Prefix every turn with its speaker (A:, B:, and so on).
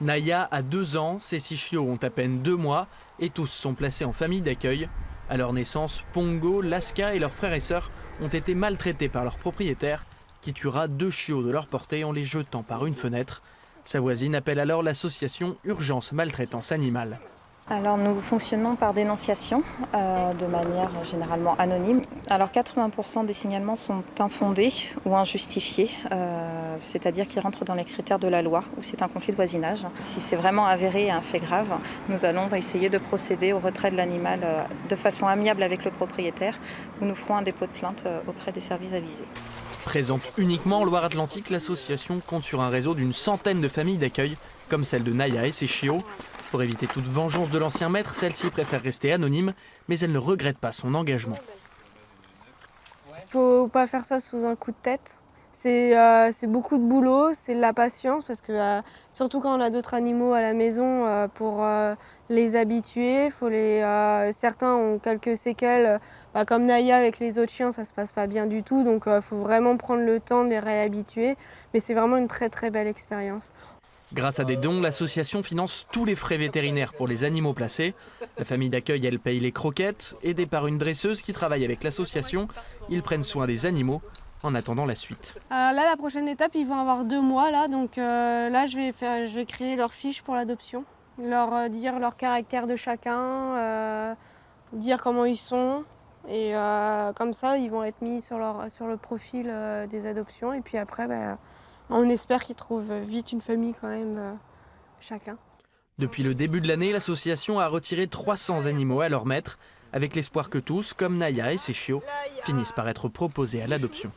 A: Naya a 2 ans, ses 6 chiots ont à peine 2 mois et tous sont placés en famille d'accueil. À leur naissance, Pongo, Laska et leurs frères et sœurs ont été maltraités par leur propriétaire qui tuera 2 chiots de leur portée en les jetant par une fenêtre. Sa voisine appelle alors l'association Urgence Maltraitance Animale.
B: Alors nous fonctionnons par dénonciation de manière généralement anonyme. Alors 80% des signalements sont infondés ou injustifiés, c'est-à-dire qu'ils rentrent dans les critères de la loi ou c'est un conflit de voisinage. Si c'est vraiment avéré un fait grave, nous allons essayer de procéder au retrait de l'animal de façon amiable avec le propriétaire ou nous ferons un dépôt de plainte auprès des services avisés.
A: Présente uniquement en Loire-Atlantique, l'association compte sur un réseau d'une centaine de familles d'accueil, comme celle de Naya et ses chiots. Pour éviter toute vengeance de l'ancien maître, celle-ci préfère rester anonyme, mais elle ne regrette pas son engagement.
C: Faut pas faire ça sous un coup de tête. C'est beaucoup de boulot, c'est de la patience, parce que surtout quand on a d'autres animaux à la maison, pour les habituer, certains ont quelques séquelles, comme Naya avec les autres chiens, ça se passe pas bien du tout, donc faut vraiment prendre le temps de les réhabituer, mais c'est vraiment une très très belle expérience.
A: Grâce à des dons, l'association finance tous les frais vétérinaires pour les animaux placés. La famille d'accueil, elle paye les croquettes. Aidés par une dresseuse qui travaille avec l'association, ils prennent soin des animaux en attendant la suite.
C: Là, la prochaine étape, ils vont avoir 2 mois, là, donc là, je vais créer leur fiche pour l'adoption, leur dire leur caractère de chacun, dire comment ils sont, et comme ça, ils vont être mis sur le profil des adoptions, et puis après, on espère qu'ils trouvent vite une famille quand même, chacun.
A: Depuis le début de l'année, l'association a retiré 300 animaux à leur maître, avec l'espoir que tous, comme Naya et ses chiots, finissent par être proposés à l'adoption.